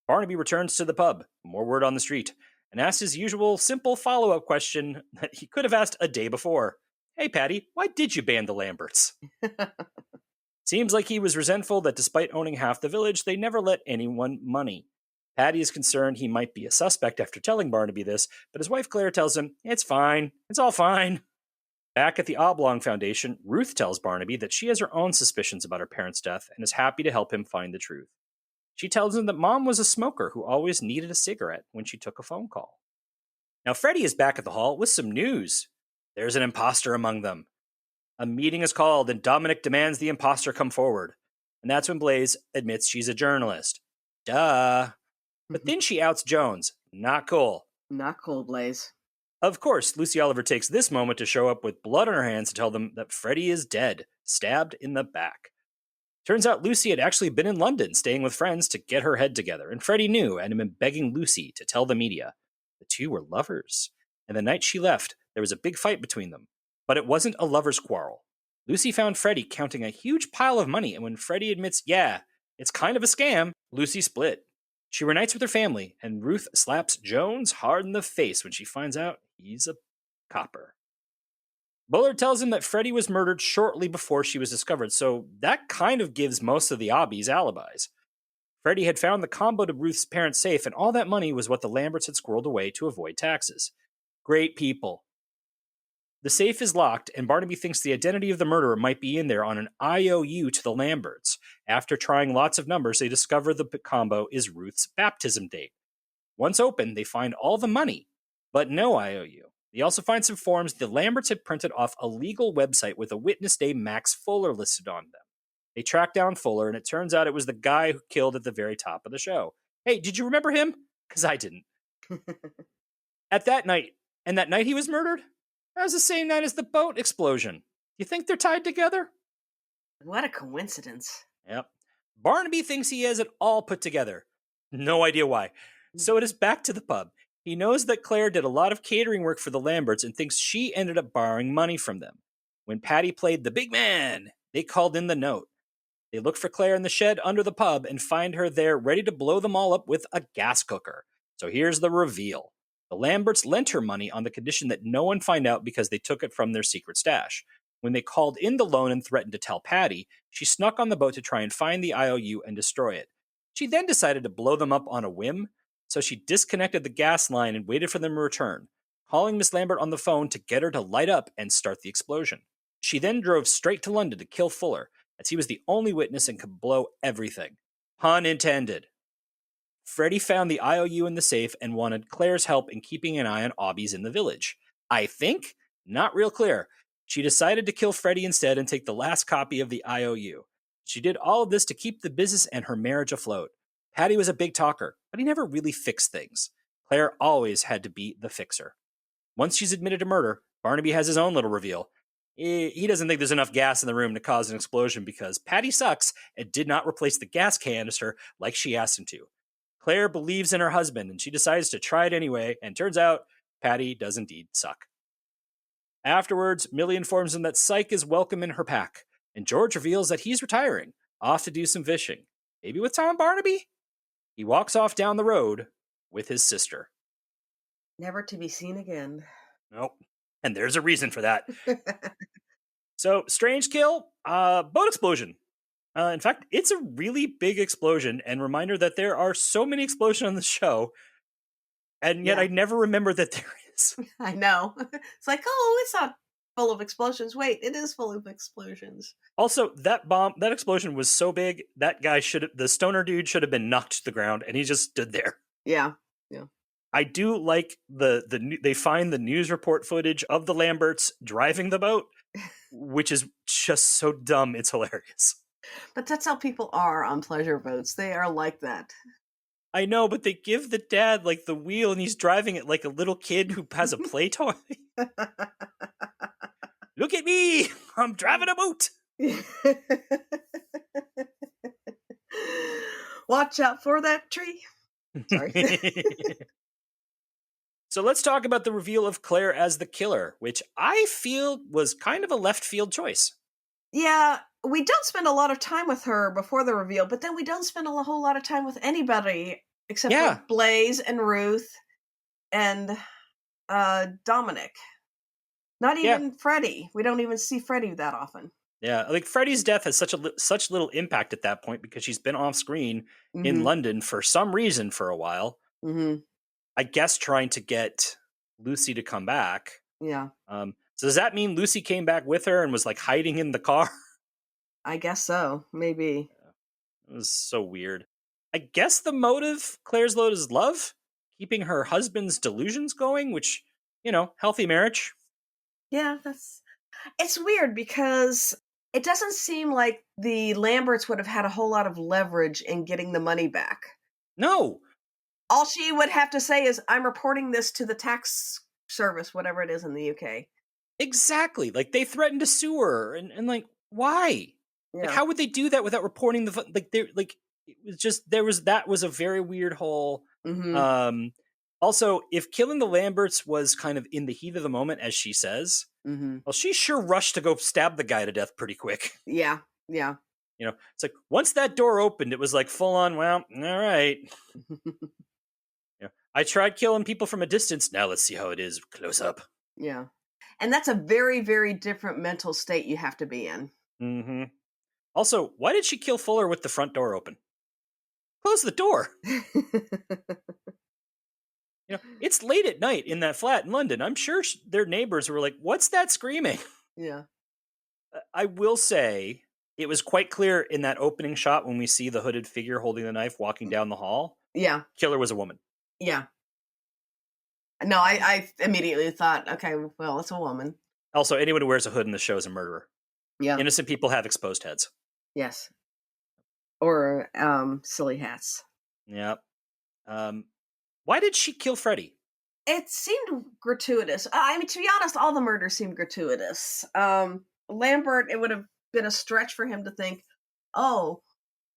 Barnaby returns to the pub, more word on the street, and asks his usual simple follow-up question that he could have asked a day before. "Hey, Patty, why did you ban the Lamberts?" Seems like he was resentful that despite owning half the village, they never let anyone money. Patty is concerned he might be a suspect after telling Barnaby this, but his wife Claire tells him, "It's fine. It's all fine." Back at the Oblong Foundation, Ruth tells Barnaby that she has her own suspicions about her parents' death and is happy to help him find the truth. She tells him that Mom was a smoker who always needed a cigarette when she took a phone call. Now Freddy is back at the hall with some news. There's an imposter among them. A meeting is called and Dominic demands the imposter come forward. And that's when Blaze admits she's a journalist. Duh. But then she outs Jones. Not cool. Not cool, Blaze. Of course, Lucy Oliver takes this moment to show up with blood on her hands to tell them that Freddy is dead, stabbed in the back. Turns out Lucy had actually been in London staying with friends to get her head together, and Freddy knew and had been begging Lucy to tell the media. The two were lovers, and the night she left, there was a big fight between them. But it wasn't a lover's quarrel. Lucy found Freddy counting a huge pile of money, and when Freddy admits, yeah, it's kind of a scam, Lucy split. She reunites with her family, and Ruth slaps Jones hard in the face when she finds out he's a copper. Bullard tells him that Freddy was murdered shortly before she was discovered, so that kind of gives most of the Obbies alibis. Freddy had found the combo to Ruth's parents' safe, and all that money was what the Lamberts had squirreled away to avoid taxes. Great people. The safe is locked, and Barnaby thinks the identity of the murderer might be in there on an IOU to the Lamberts. After trying lots of numbers, they discover the combo is Ruth's baptism date. Once open, they find all the money, but no IOU. They also find some forms the Lamberts had printed off a legal website with a witness named Max Fuller listed on them. They track down Fuller, and it turns out it was the guy who killed at the very top of the show. Hey, did you remember him? Because I didn't. That night he was murdered, that was the same night as the boat explosion. You think they're tied together? What a coincidence. Yep. Barnaby thinks he has it all put together. No idea why. So it is back to the pub. He knows that Claire did a lot of catering work for the Lamberts and thinks she ended up borrowing money from them. When Patty played the big man, they called in the note. They look for Claire in the shed under the pub and find her there ready to blow them all up with a gas cooker. So here's the reveal. The Lamberts lent her money on the condition that no one find out because they took it from their secret stash. When they called in the loan and threatened to tell Patty, she snuck on the boat to try and find the IOU and destroy it. She then decided to blow them up on a whim, so she disconnected the gas line and waited for them to return, calling Miss Lambert on the phone to get her to light up and start the explosion. She then drove straight to London to kill Fuller, as he was the only witness and could blow everything. Pun intended. Freddie found the IOU in the safe and wanted Claire's help in keeping an eye on obbies in the village. I think? Not real clear. She decided to kill Freddie instead and take the last copy of the IOU. She did all of this to keep the business and her marriage afloat. Patty was a big talker, but he never really fixed things. Claire always had to be the fixer. Once she's admitted to murder, Barnaby has his own little reveal. He doesn't think there's enough gas in the room to cause an explosion because Patty sucks and did not replace the gas canister like she asked him to. Claire believes in her husband, and she decides to try it anyway, and turns out Patty does indeed suck. Afterwards, Millie informs him that Psyche is welcome in her pack, and George reveals that he's retiring, off to do some fishing. Maybe with Tom Barnaby? He walks off down the road with his sister. Never to be seen again. Nope. And there's a reason for that. So, strange kill, boat explosion. In fact, it's a really big explosion, and reminder that there are so many explosions on the show, and yet I never remember that there is. I know. It's like, oh, it's not full of explosions. Wait, it is full of explosions. Also, that explosion was so big, the stoner dude should have been knocked to the ground, and he just stood there. Yeah. I do like they find the news report footage of the Lamberts driving the boat, which is just so dumb, it's hilarious. But that's how people are on pleasure boats. They are like that. I know, but they give the dad like the wheel and he's driving it like a little kid who has a play toy. Look at me! I'm driving a boat! Watch out for that tree. Sorry. So let's talk about the reveal of Claire as the killer, which I feel was kind of a left field choice. Yeah, we don't spend a lot of time with her before the reveal, but then we don't spend a whole lot of time with anybody except for Blaze and Ruth and Dominic. Not even Freddie. We don't even see Freddie that often. Yeah, like Freddie's death has such little impact at that point because she's been off screen in London for some reason for a while. Mm-hmm. I guess trying to get Lucy to come back. Yeah. So does that mean Lucy came back with her and was like hiding in the car? I guess so. Maybe. It was so weird. I guess the motive, Claire's load, is love, keeping her husband's delusions going, which, healthy marriage. Yeah, it's weird because it doesn't seem like the Lamberts would have had a whole lot of leverage in getting the money back. No. All she would have to say is, I'm reporting this to the tax service, whatever it is in the UK. Exactly. Like, they threatened to sue her, and like, why? Yeah. Like, how would they do that without reporting it was just, that was a very weird whole, also, if killing the Lamberts was kind of in the heat of the moment, as she says, well, she sure rushed to go stab the guy to death pretty quick. Yeah. It's like, once that door opened, it was like full on, well, all right. I tried killing people from a distance. Now let's see how it is close up. Yeah. And that's a very, very different mental state you have to be in. Mm-hmm. Also, why did she kill Fuller with the front door open? Close the door. It's late at night in that flat in London. I'm sure their neighbors were like, "What's that screaming?" Yeah. I will say it was quite clear in that opening shot when we see the hooded figure holding the knife walking down the hall. Yeah. Killer was a woman. Yeah. No, I immediately thought, okay, well, it's a woman. Also, anyone who wears a hood in the show is a murderer. Yeah. Innocent people have exposed heads. Yes. Or silly hats. Yep. Why did she kill Freddy? It seemed gratuitous. I mean, to be honest, all the murders seemed gratuitous. Lambert, it would have been a stretch for him to think, oh,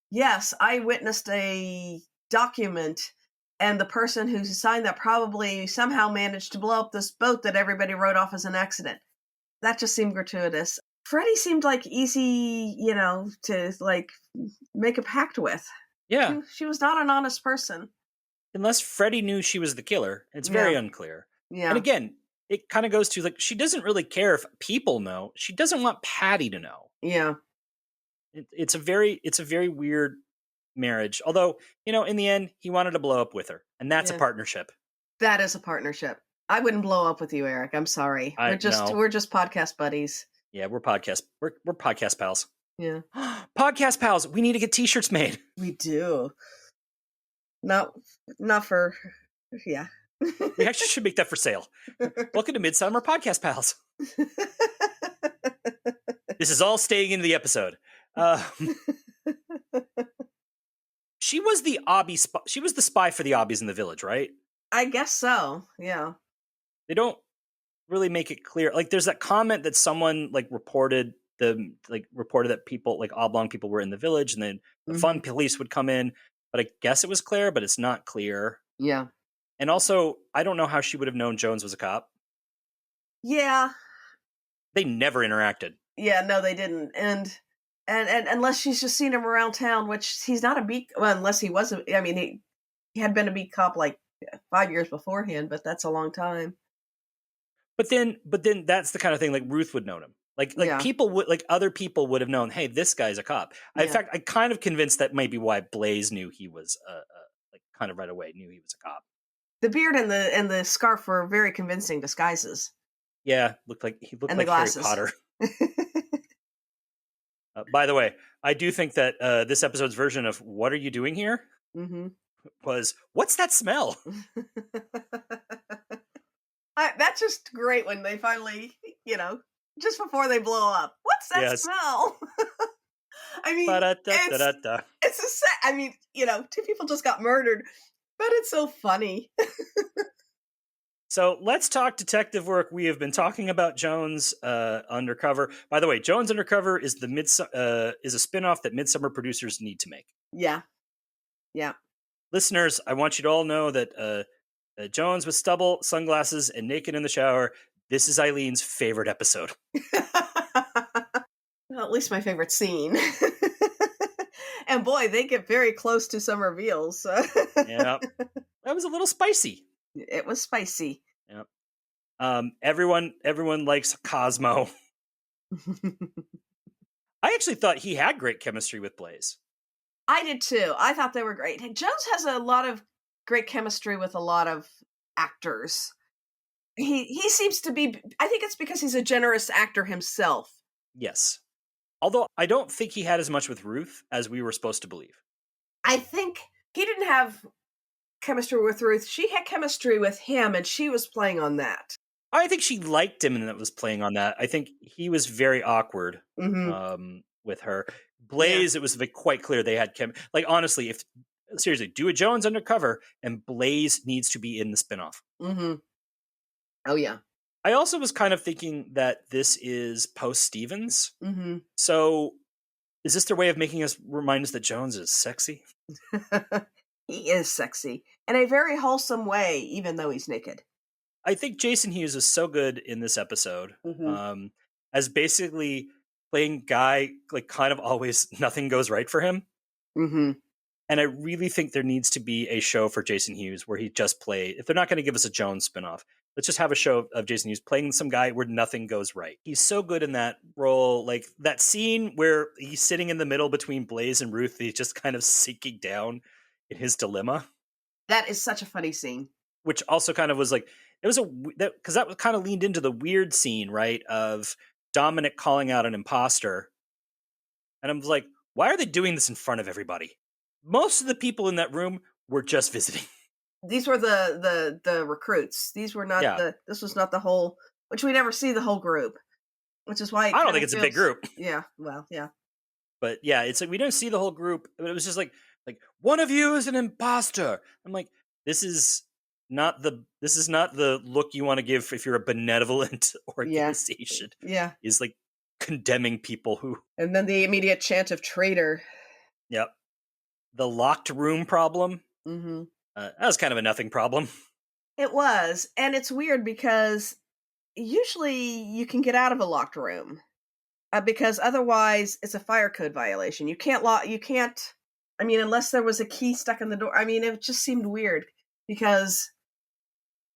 yes, I witnessed a document, and the person who signed that probably somehow managed to blow up this boat that everybody wrote off as an accident. That just seemed gratuitous. Freddy seemed like easy, to like make a pact with. Yeah. She was not an honest person. Unless Freddy knew she was the killer. It's very unclear. Yeah. And again, it kind of goes to like, she doesn't really care if people know. She doesn't want Patty to know. Yeah. It's a very weird marriage. Although, in the end, he wanted to blow up with her. And that's a partnership. That is a partnership. I wouldn't blow up with you, Eric. I'm sorry. We're just podcast buddies. Yeah, we're podcast pals. Yeah. Podcast pals. We need to get t-shirts made. We do. Not for, yeah. We actually should make that for sale. Welcome to Midsomer Podcast Pals. This is all staying in the episode. She was the she was the spy for the Obbies in the village, right? I guess so. Yeah. They don't really make it clear. Like, there's that comment that someone reported that people, like oblong people, were in the village, and then the fun police would come in. But I guess it was clear, but it's not clear. Yeah. And also, I don't know how she would have known Jones was a cop. Yeah. They never interacted. Yeah, no, they didn't. And unless she's just seen him around town, which he's not a beat. Well, unless he was. He had been a beat cop like 5 years beforehand, but that's a long time. But then that's the kind of thing like Ruth would know him. People would, other people would have known, hey, this guy's a cop. Yeah. In fact, I'm kind of convinced that might be why Blaze knew he was kind of right away knew he was a cop. The beard and the scarf were very convincing disguises. Yeah, he looked like the glasses. Harry Potter. By the way, I do think that this episode's version of "What are you doing here?" was "What's that smell?" That's just great when they finally, just before they blow up. What's that smell? I mean, it's a set. I mean, 2 people just got murdered, but it's so funny. So let's talk detective work. We have been talking about Jones Undercover. By the way, Jones Undercover is is a spinoff that Midsomer producers need to make. Yeah. Yeah. Listeners, I want you to all know that Jones with stubble, sunglasses, and naked in the shower. This is Eileen's favorite episode. Well, at least my favorite scene. And boy, they get very close to some reveals. Yeah, that was a little spicy. It was spicy. Yep. Everyone likes Cosmo. I actually thought he had great chemistry with Blaze. I did too. I thought they were great. Jones has a lot of great chemistry with a lot of actors. He seems to be, I think it's because he's a generous actor himself. Yes. Although I don't think he had as much with Ruth as we were supposed to believe. I think he didn't have chemistry with Ruth. She had chemistry with him, and she was playing on that. I think she liked him and that was playing on that. I think he was very awkward with her. Blaze, it was quite clear they had honestly, seriously, do a Jones Undercover, and Blaze needs to be in the spinoff. Oh, yeah. I also was kind of thinking that this is post-Stevens. So is this their way of making us remind us that Jones is sexy? He is sexy in a very wholesome way, even though he's naked. I think Jason Hughes is so good in this episode as basically playing guy, kind of always nothing goes right for him. And I really think there needs to be a show for Jason Hughes where he just if they're not going to give us a Jones spinoff, let's just have a show of Jason Hughes playing some guy where nothing goes right. He's so good in that role. Like that scene where he's sitting in the middle between Blaze and Ruth, he's just kind of sinking down in his dilemma. That is such a funny scene. which also kind of was like, it was because that kind of leaned into the weird scene, right, of Dominic calling out an imposter. And I was like, why are they doing this in front of everybody? Most of the people in that room were just visiting. These were the recruits. These were not Yeah. this was not the whole, which we never see the whole group, which is why I don't think it's a big group. Yeah, well, yeah. But yeah, it's like we don't see the whole group. But it was just like one of you is an imposter. I'm like, this is not the look you want to give if you're a benevolent organization. Yeah. Is like condemning people who. And then the immediate chant of traitor. Yep. The locked room problem. Mm-hmm. That was kind of a nothing problem. It was, and it's weird because usually you can get out of a locked room because otherwise it's a fire code violation. You can't lock. You can't. I mean, unless there was a key stuck in the door. I mean, it just seemed weird because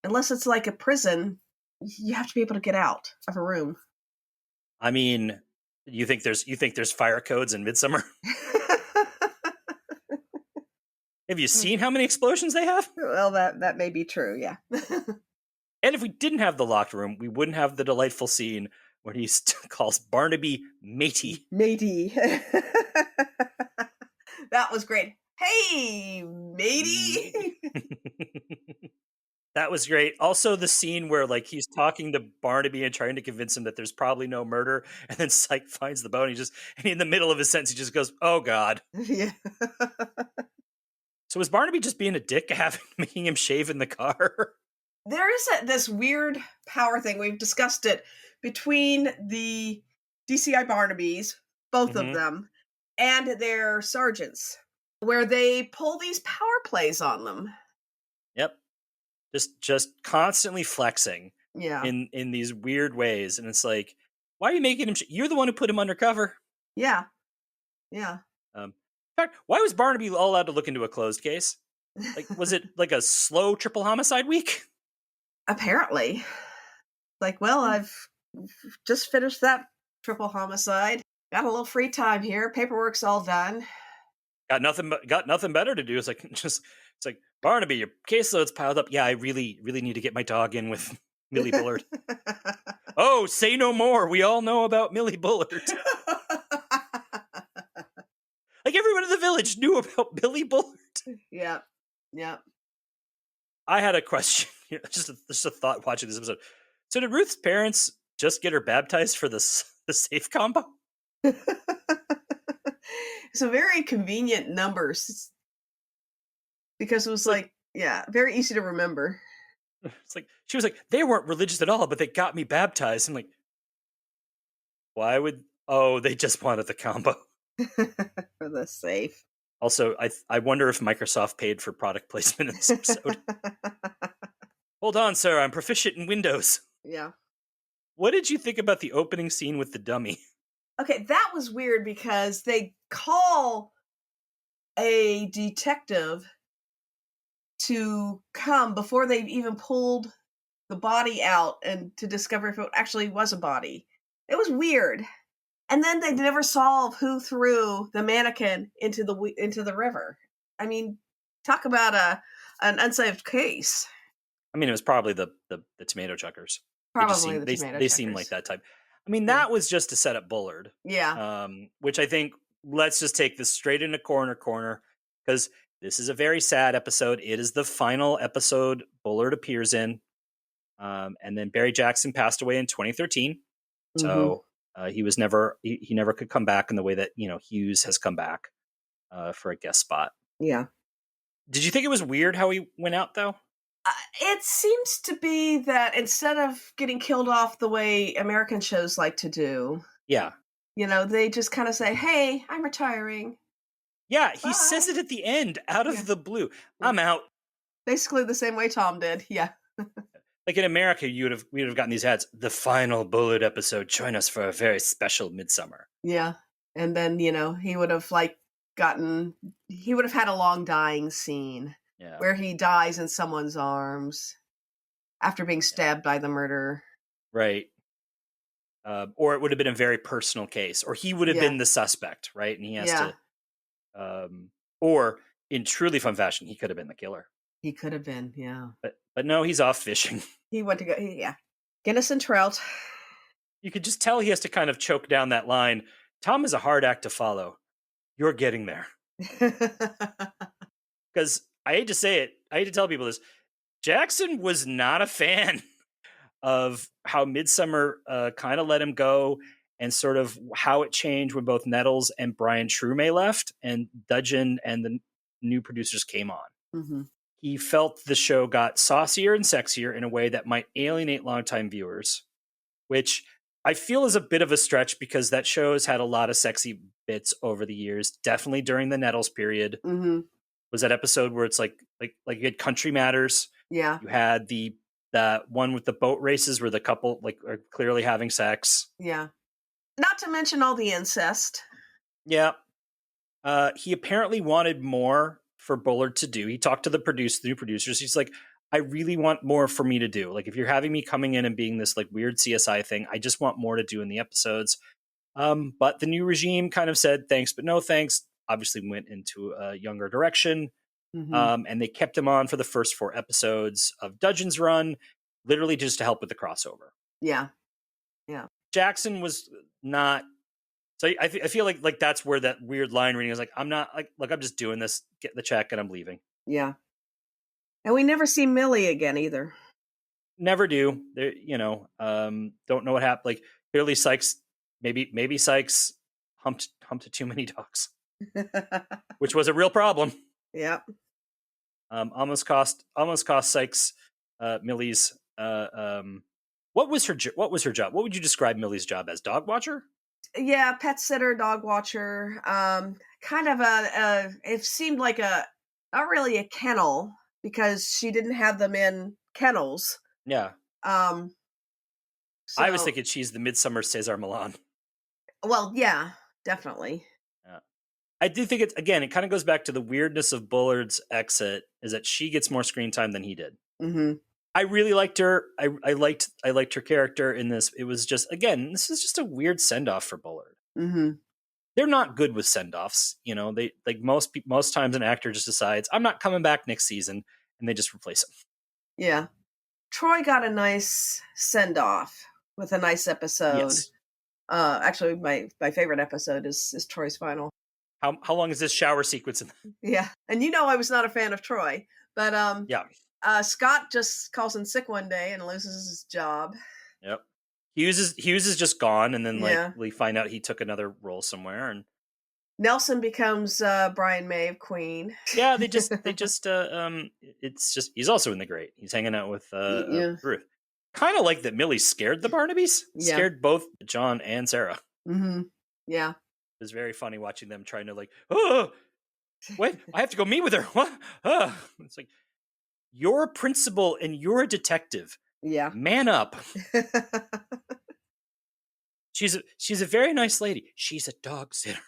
unless it's like a prison, you have to be able to get out of a room. I mean, you think there's fire codes in Midsomer? Have you seen how many explosions they have? Well, that may be true, yeah. And if we didn't have the locked room, we wouldn't have the delightful scene where he calls Barnaby matey. Matey. That was great. Hey, matey. That was great. Also, the scene where like he's talking to Barnaby and trying to convince him that there's probably no murder, and then Psych finds the bone. And in the middle of his sentence, he just goes, "Oh God." Yeah. So was Barnaby just being a dick, making him shave in the car? There is this weird power thing. We've discussed it between the DCI Barnabys, both of them, and their sergeants, where they pull these power plays on them. Yep. Just constantly flexing. Yeah. In these weird ways. And it's like, why are you making him you're the one who put him undercover. Yeah. Yeah. In fact, why was Barnaby allowed to look into a closed case? Like, was it like a slow triple homicide week? Apparently. Like, well, I've just finished that triple homicide. Got a little free time here. Paperwork's all done. Got nothing better to do. It's like Barnaby, your caseload's piled up. Yeah, I really need to get my dog in with Millie Bullard. Oh, say no more. We all know about Millie Bullard. Like everyone in the village knew about Billy Bullard. Yeah. Yeah. I had a question. Just a thought watching this episode. So did Ruth's parents just get her baptized for the safe combo? It's a very convenient numbers because it was like, yeah, very easy to remember. It's like she was like, they weren't religious at all, but they got me baptized. I'm like, why would? Oh, they just wanted the combo For the safe. Also, I wonder if Microsoft paid for product placement in this episode. Hold on, sir. I'm proficient in Windows. Yeah. What did you think about the opening scene with the dummy? Okay, that was weird because they call a detective to come before they even pulled the body out and to discover if it actually was a body. It was weird. And then they never solve who threw the mannequin into the river. I mean, talk about an unsolved case. I mean, it was probably the tomato chuckers. Probably they seem like that type. I mean, that was just to set up Bullard. Yeah. Which I think, let's just take this straight into corner, because this is a very sad episode. It is the final episode Bullard appears in. And then Barry Jackson passed away in 2013. So he was never could come back in the way that, Hughes has come back for a guest spot. Yeah. Did you think it was weird how he went out, though? It seems to be that instead of getting killed off the way American shows like to do, yeah, they just kind of say, "Hey, I'm retiring." Yeah, he Bye. says it at the end, out of the blue. I'm out. Basically the same way Tom did. Yeah. Like in America, we would have gotten these ads. The final Bullard episode. Join us for a very special Midsomer. Yeah, and then he would have had a long dying scene. Yeah. Where he dies in someone's arms after being stabbed by the murderer. Right. Or it would have been a very personal case. Or he would have been the suspect, right? And he has to... or, in truly fun fashion, he could have been the killer. He could have been, yeah. But no, he's off fishing. He went to go, yeah. Guinness and trout. You could just tell he has to kind of choke down that line. Tom is a hard act to follow. You're getting there. Because I hate to say it, I hate to tell people this. Jackson was not a fan of how Midsomer kind of let him go, and sort of how it changed when both Nettles and Brian Trume left and Dudgeon and the new producers came on. Mm-hmm. He felt the show got saucier and sexier in a way that might alienate longtime viewers, which I feel is a bit of a stretch because that show has had a lot of sexy bits over the years. Definitely during the Nettles period. Mm-hmm. Was that episode where it's like you had Country Matters. Yeah. You had that one with the boat races where the couple like are clearly having sex. Yeah. Not to mention all the incest. Yeah. He apparently wanted more for Bullard to do. He talked to the new producers. He's like, I really want more for me to do. Like, if you're having me coming in and being this like weird CSI thing, I just want more to do in the episodes. But the new regime kind of said thanks, but no thanks. Obviously went into a younger direction. Mm-hmm. And they kept him on for the first 4 episodes of Dudgeon's run, literally just to help with the crossover. Yeah. Yeah. Jackson was not. So I feel like that's where that weird line reading is like, I'm not like, look, I'm just doing this, get the check, and I'm leaving. Yeah. And we never see Millie again either. Never do. Don't know what happened. Like, clearly Sykes, maybe Sykes humped too many dogs, which was a real problem. Yep. Almost cost Sykes Millie's. What was her job? What would you describe Millie's job as? Dog watcher? Yeah, pet sitter, dog watcher. Kind of it seemed like not really a kennel because she didn't have them in kennels. Yeah. So, I was thinking she's the Midsomer Cesar Millan. Well, yeah, definitely. Yeah. I do think it kind of goes back to the weirdness of Bullard's exit, is that she gets more screen time than he did. Mm-hmm. I really liked her. I liked her character in this. It was just, again, this is just a weird send off for Bullard. Mm-hmm. They're not good with send offs. They like most times an actor just decides I'm not coming back next season, and they just replace him. Yeah, Troy got a nice send off with a nice episode. Yes. Actually, my favorite episode is Troy's final. How long is this shower sequence? Yeah, and I was not a fan of Troy, but yeah. Scott just calls in sick one day and loses his job. Yep. Hughes is just gone, and then we find out he took another role somewhere, and Nelson becomes Brian May of Queen. Yeah, they just it's just he's also in The Great. He's hanging out with Ruth. Kind of like that Millie scared the Barnabys. Yeah. Scared both John and Sarah. Mm-hmm. Yeah. It was very funny watching them trying to oh, wait, I have to go meet with her. What? It's like, you're a principal and you're a detective. Yeah. Man up. She's a very nice lady. She's a dog sitter.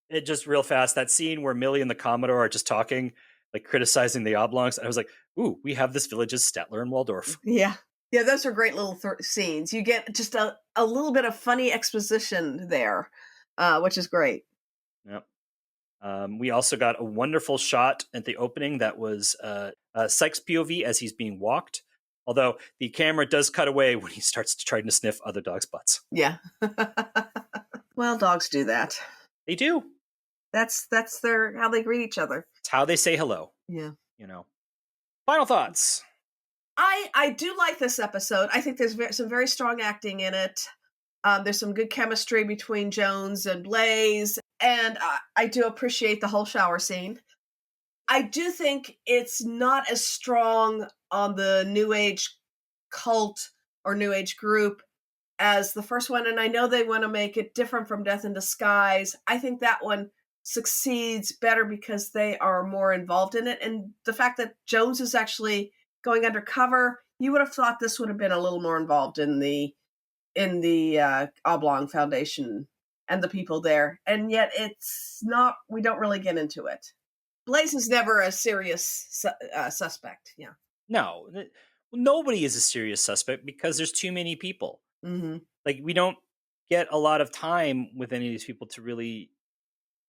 It just real fast, that scene where Millie and the Commodore are just talking, like criticizing the Oblongs. I was like, ooh, we have this village as Statler and Waldorf. Yeah. Yeah, those are great little scenes. You get just a little bit of funny exposition there, which is great. Yep. We also got a wonderful shot at the opening that was Sykes' POV as he's being walked. Although the camera does cut away when he starts to try to sniff other dogs' butts. Yeah. Well, dogs do that. They do. That's how they greet each other. It's how they say hello. Yeah. Final thoughts. I do like this episode. I think there's some very strong acting in it. There's some good chemistry between Jones and Blaze. And I do appreciate the whole shower scene. I do think it's not as strong on the New Age cult or New Age group as the first one. And I know they want to make it different from Death in Disguise. I think that one succeeds better because they are more involved in it. And the fact that Jones is actually going undercover, you would have thought this would have been a little more involved in the Oblong Foundation and the people there. And yet it's not, we don't really get into it. Blaze is never a serious suspect. Yeah. No, nobody is a serious suspect because there's too many people. Mm-hmm. Like, we don't get a lot of time with any of these people to really,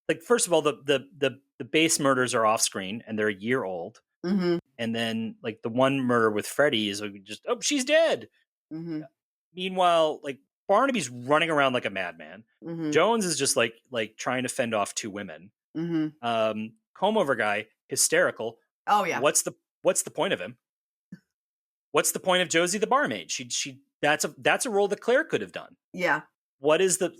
like, first of all, the the base murders are off screen and they're a year old. Mm-hmm. And then like the one murder with Freddy is like just, oh, she's dead. Mm-hmm. Meanwhile, like Barnaby's running around like a madman. Mm-hmm. Jones is just like trying to fend off two women. Mm-hmm. Comb over guy, hysterical. Oh yeah. What's the point of him? What's the point of Josie the barmaid? That's a role that Claire could have done. Yeah. What is the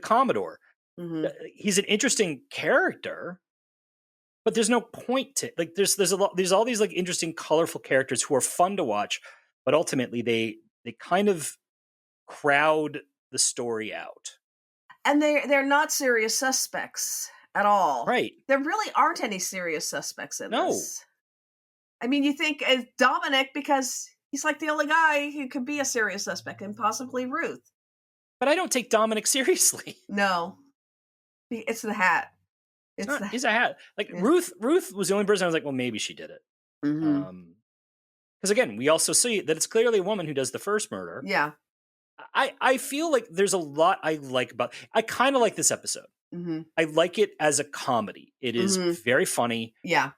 Commodore? Mm-hmm. He's an interesting character, but there's no point to like. There's all these like interesting, colorful characters who are fun to watch, but ultimately they kind of crowd the story out. And they're not serious suspects at all. Right. There really aren't any serious suspects in No. this. I mean, you think Dominic because he's like the only guy who could be a serious suspect, and possibly Ruth. But I don't take Dominic seriously. No. It's the hat. He's a hat. Like Yeah. Ruth was the only person I was like, well, maybe she did it. Mm-hmm. Because again, we also see that it's clearly a woman who does the first murder. Yeah. I feel like there's a lot I like about. I kind of like this episode. Mm-hmm. I like it as a comedy. It is very funny. Yeah.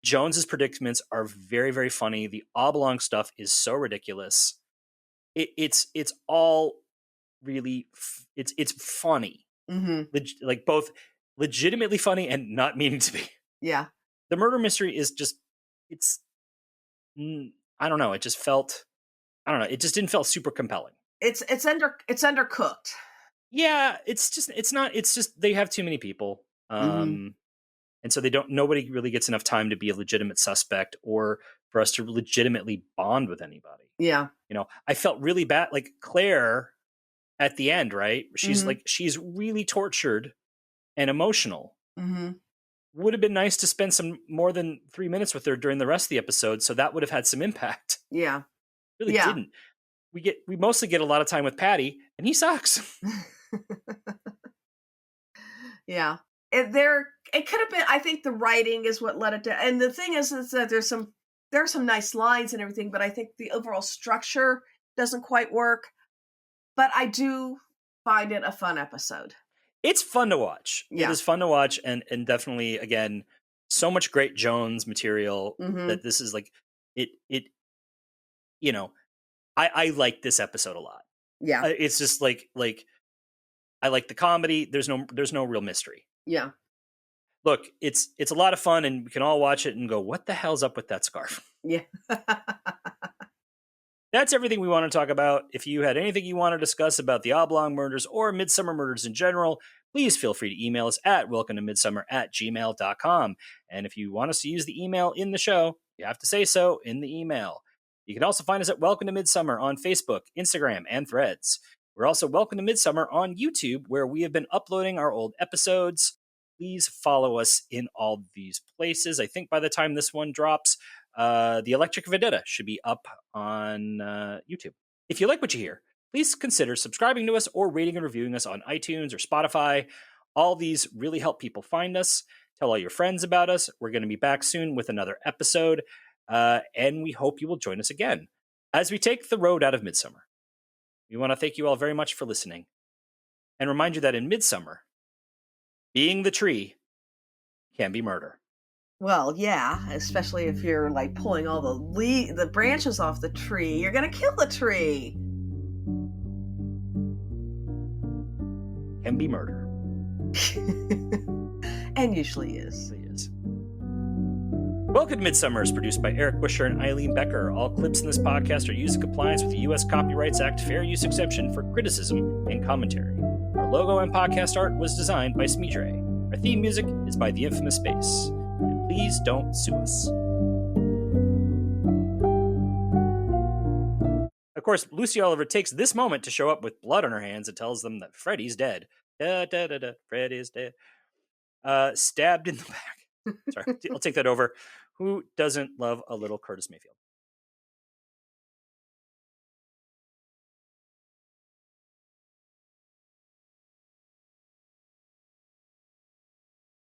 Jones's predicaments are very, very funny. The oblong stuff is so ridiculous. It's all really it's funny. Mm-hmm. Like both legitimately funny and not meaning to be. Yeah. The murder mystery is just I don't know. It just felt It just didn't feel super compelling. It's undercooked. Yeah, it's just they have too many people. And so nobody really gets enough time to be a legitimate suspect or for us to legitimately bond with anybody. Yeah. I felt really bad. Like Claire at the end, right? She's she's really tortured and emotional. Mm-hmm. Would have been nice to spend some more than 3 minutes with her during the rest of the episode. So that would have had some impact. Yeah. Really didn't. We mostly get a lot of time with Patty and he sucks. Yeah. It could have been, I think the writing is what led it to, and the thing is that there are some nice lines and everything, but I think the overall structure doesn't quite work. But I do find it a fun episode. It's fun to watch. Yeah. It is fun to watch and definitely, again, so much great Jones material that this is like, I like this episode a lot. Yeah. It's just like I like the comedy. There's no real mystery. Yeah. Look, it's a lot of fun and we can all watch it and go, what the hell's up with that scarf? Yeah. That's everything we want to talk about. If you had anything you want to discuss about the Oblong Murders or Midsomer Murders in general, please feel free to email us at welcometomidsomer@gmail.com. And if you want us to use the email in the show, you have to say so in the email. You can also find us at Welcome to Midsomer on Facebook, Instagram, and Threads. We're also Welcome to Midsomer on YouTube, where we have been uploading our old episodes. Please follow us in all these places. I think by the time this one drops, the Electric Vendetta should be up on YouTube. If you like what you hear, please consider subscribing to us or rating and reviewing us on iTunes or Spotify. All these really help people find us. Tell all your friends about us. We're going to be back soon with another episode, and we hope you will join us again as we take the road out of Midsomer. We want to thank you all very much for listening and remind you that in Midsomer, being the tree can be murder. Well, yeah, especially if you're like pulling all the branches off the tree. You're going to kill the tree. Can be murder. And usually is. It is. Welcome to Midsomer is produced by Eric Buscher and Eileen Becker. All clips in this podcast are used in compliance with the U.S. Copyrights Act fair use exception for criticism and commentary. Our logo and podcast art was designed by Smeedrai. Our theme music is by The Infamous Space. And please don't sue us. Of course, Lucy Oliver takes this moment to show up with blood on her hands and tells them that Freddy's dead. Da, da, da, da. Freddy's dead. Stabbed in the back. Sorry, I'll take that over. Who doesn't love a little Curtis Mayfield?